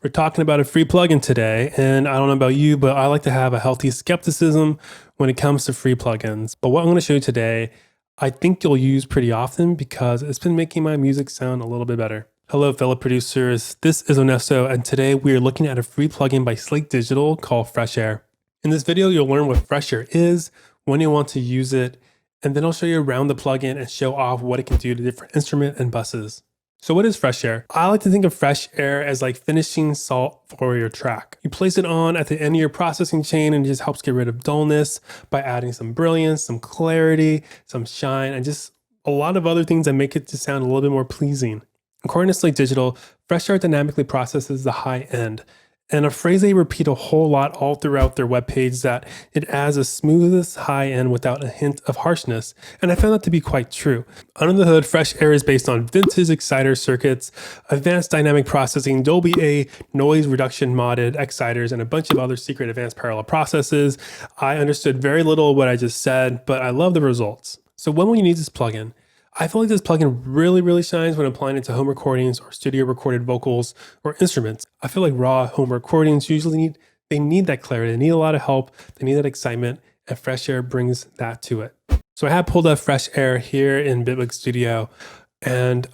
We're talking about a free plugin today, and I don't know about you, but I like to have a healthy skepticism when it comes to free plugins. But what I'm going to show you today, I think you'll use pretty often because it's been making my music sound a little bit better. Hello, fellow producers. This is Onesto, and today we are looking at a free plugin by Slate Digital called Fresh Air. In this video, you'll learn what Fresh Air is, when you want to use it, and then I'll show you around the plugin and show off what it can do to different instruments and buses. So what is Fresh Air? I like to think of Fresh Air as like finishing salt for your track. You place it on at the end of your processing chain and it just helps get rid of dullness by adding some brilliance, some clarity, some shine, and just a lot of other things that make it just sound a little bit more pleasing. According to Slate Digital, Fresh Air dynamically processes the high end. And a phrase they repeat a whole lot all throughout their webpage is that it adds the smoothest high end without a hint of harshness. And I found that to be quite true. Under the hood, Fresh Air is based on vintage exciter circuits, advanced dynamic processing, Dolby A noise reduction modded exciters, and a bunch of other secret advanced parallel processes. I understood very little of what I just said, but I love the results. So when will you need this plugin? I feel like this plugin really shines when applying it to home recordings or studio recorded vocals or instruments. I feel like raw home recordings usually need that clarity. They need a lot of help. They need that excitement, and Fresh Air brings that to it. So I have pulled up Fresh Air here in Bitwig Studio, and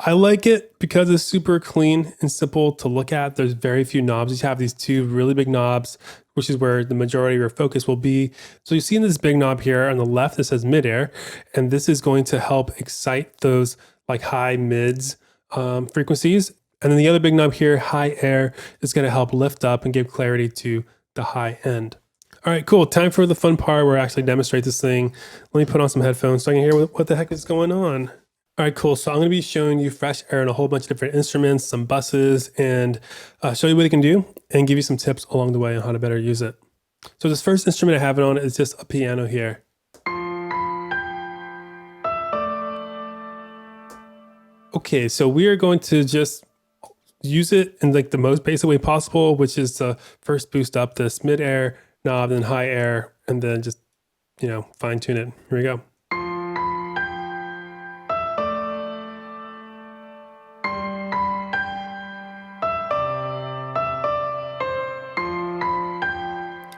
I like it because it's super clean and simple to look at. There's very few knobs. You have these two really big knobs, which is where the majority of your focus will be. So you see in this big knob here on the left, that says midair, and this is going to help excite those like high mids frequencies. And then the other big knob here, high air, is going to help lift up and give clarity to the high end. All right, cool. Time for the fun part where I actually demonstrate this thing. Let me put on some headphones so I can hear what the heck is going on. All right, cool. So I'm going to be showing you Fresh Air on a whole bunch of different instruments, some buses, and show you what it can do and give you some tips along the way on how to better use it. So this first instrument I have it on is just a piano here. Okay, so we are going to just use it in like the most basic way possible, which is to first boost up this mid-air knob, then high air, and then just, fine tune it. Here we go.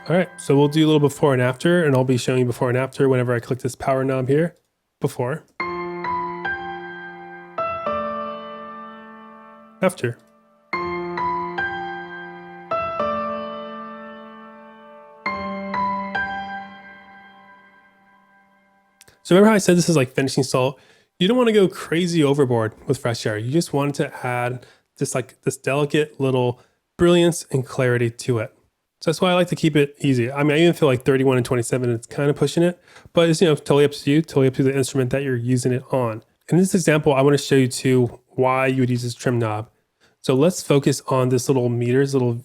All right, so we'll do a little before and after, and I'll be showing you before and after whenever I click this power knob here. Before. After. So remember how I said this is like finishing salt? You don't want to go crazy overboard with Fresh Air. You just want to add just like this delicate little brilliance and clarity to it. So that's why I like to keep it easy. I mean, I even feel like 31 and 27, it's kind of pushing it, but it's, totally up to you, totally up to the instrument that you're using it on. In this example, I want to show you too why you would use this trim knob. So let's focus on this little meter, this little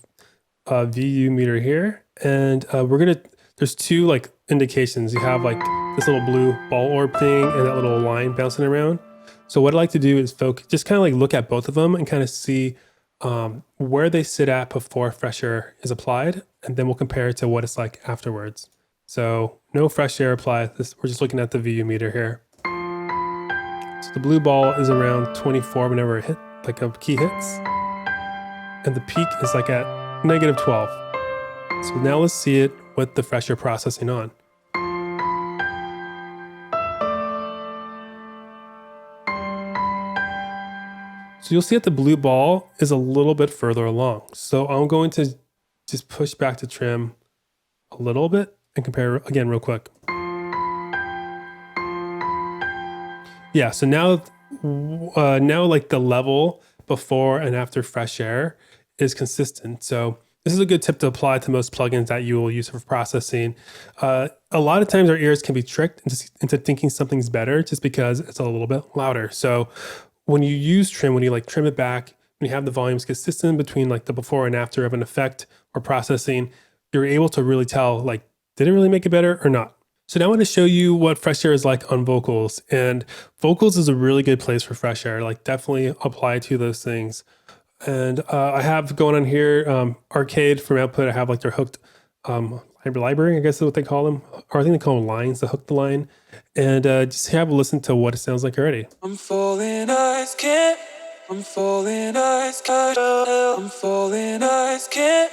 VU meter here. And there's two like indications. You have like this little blue ball orb thing and that little line bouncing around. So what I like to do is just kind of like look at both of them and kind of see where they sit at before Fresh Air is applied, and then we'll compare it to what it's like afterwards. So no Fresh Air applied. We're just looking at the VU meter here. So the blue ball is around 24 whenever it hit, like a key hits, and the peak is like at -12. So now let's see it with the Fresh Air processing on. So you'll see that the blue ball is a little bit further along. So I'm going to just push back to trim a little bit and compare again real quick. Yeah, so now like the level before and after Fresh Air is consistent. So this is a good tip to apply to most plugins that you will use for processing. A lot of times our ears can be tricked into thinking something's better just because it's a little bit louder. So when you use trim, when you like trim it back, when you have the volumes consistent between like the before and after of an effect or processing, you're able to really tell like, did it really make it better or not? So now I want to show you what Fresh Air is like on vocals, and vocals is a really good place for Fresh Air. Like definitely apply to those things. And I have going on here, Arcade from Output. I have like their hooked library, I guess is what they call them. Or I think they call them lines, to hook the line. And just have a listen to what it sounds like already. I'm falling, I can't I'm falling, I'm falling, eyes can't.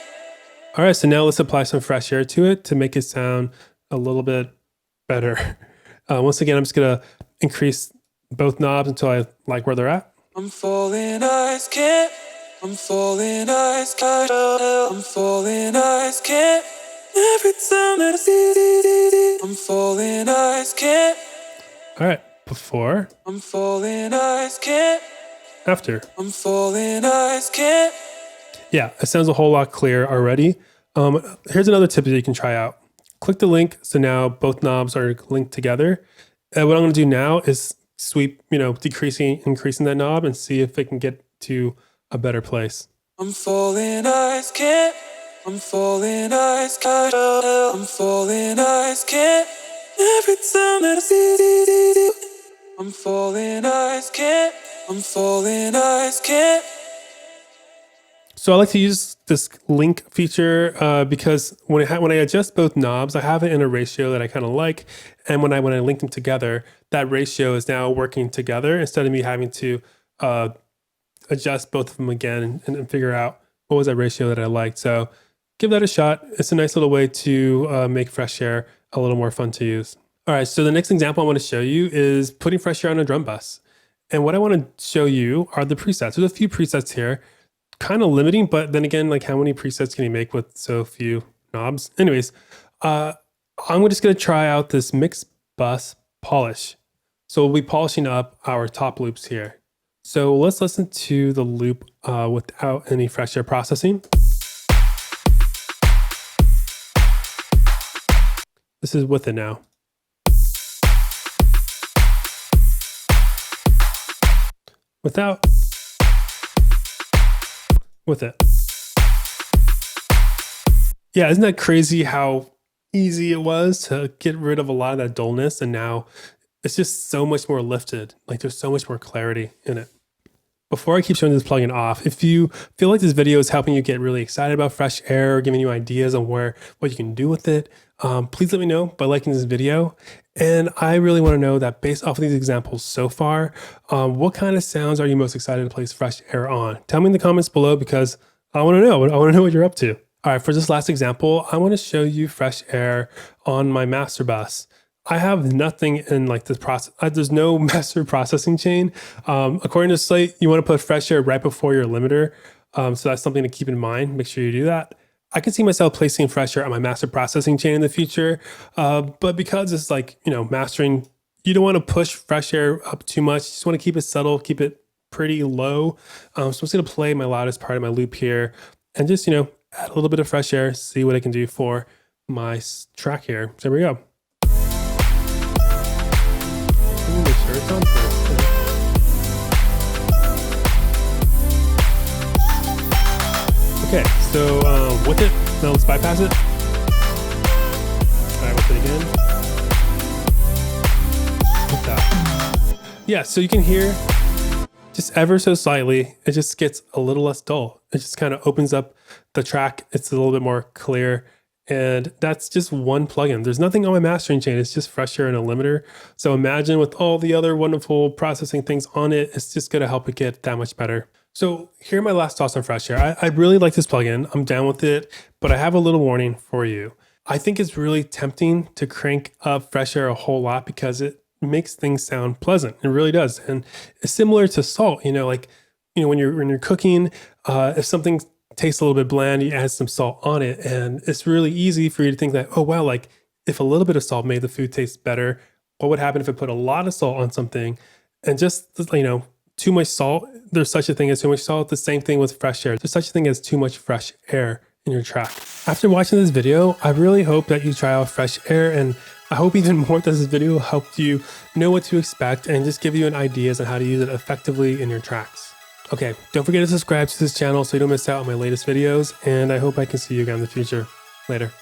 All right, so now let's apply some fresh air to it to make it sound a little bit better. Once again, I'm just gonna increase both knobs until I like where they're at. I'm falling, eyes can't. I'm falling, eyes can't. I'm falling, eyes can't. Every time that I see, I'm falling, eyes can't. All right, before. I'm falling, eyes can't. After. I'm falling, eyes can't. Yeah, it sounds a whole lot clearer already. Here's another tip that you can try out. Click the link, so now both knobs are linked together. And what I'm gonna do now is sweep, decreasing, increasing that knob and see if it can get to a better place. I'm falling, eyes can't. I'm falling, eyes can't. I'm falling, eyes can't. Every time that I see, I'm falling, eyes can't. I'm falling, eyes can't. So I like to use this link feature because when I adjust both knobs, I have it in a ratio that I kind of like. And when I link them together, that ratio is now working together instead of me having to adjust both of them again and figure out what was that ratio that I liked. So give that a shot. It's a nice little way to make Fresh Air a little more fun to use. All right, so the next example I want to show you is putting Fresh Air on a drum bus. And what I want to show you are the presets. There's a few presets here. Kind of limiting, but then again, like how many presets can you make with so few knobs? Anyways, I'm just going to try out this mix bus polish. So we'll be polishing up our top loops here. So let's listen to the loop without any Fresh Air processing. This is with it now. Without. With it. Yeah, isn't that crazy how easy it was to get rid of a lot of that dullness, and now it's just so much more lifted. Like there's so much more clarity in it. Before I keep showing this plugin off, if you feel like this video is helping you get really excited about Fresh Air, or giving you ideas on what you can do with it, please let me know by liking this video. And I really want to know that based off of these examples so far, what kind of sounds are you most excited to place Fresh Air on? Tell me in the comments below because I want to know. I want to know what you're up to. All right, for this last example, I want to show you Fresh Air on my master bus. I have nothing in like this process. There's no master processing chain. According to Slate, you want to put Fresh Air right before your limiter. So that's something to keep in mind. Make sure you do that. I can see myself placing Fresh Air on my master processing chain in the future. But because it's like, mastering, you don't want to push Fresh Air up too much. You just want to keep it subtle, keep it pretty low. So I'm just going to play my loudest part of my loop here and just, add a little bit of Fresh Air, see what I can do for my track here. So there we go. Make sure it's on first. Okay, so with it, now let's bypass it. All right, with it again. With that. Yeah, so you can hear just ever so slightly, it just gets a little less dull. It just kind of opens up the track. It's a little bit more clear. And that's just one plugin. There's nothing on my mastering chain. It's just Fresh Air and a limiter. So imagine with all the other wonderful processing things on it, it's just going to help it get that much better. So here are my last thoughts on Fresh Air. I really like this plugin. I'm down with it, but I have a little warning for you. I think it's really tempting to crank up Fresh Air a whole lot because it makes things sound pleasant. It really does. And it's similar to salt, when you're cooking, if something tastes a little bit bland, you add some salt on it, and it's really easy for you to think that, oh wow, like if a little bit of salt made the food taste better, what would happen if I put a lot of salt on something? And just too much salt, there's such a thing as too much salt. The same thing with Fresh Air. There's such a thing as too much Fresh Air in your track. After watching this video, I really hope that you try out Fresh Air, and I hope even more that this video helped you know what to expect and just give you an ideas on how to use it effectively in your tracks. Okay, don't forget to subscribe to this channel so you don't miss out on my latest videos, and I hope I can see you again in the future. Later.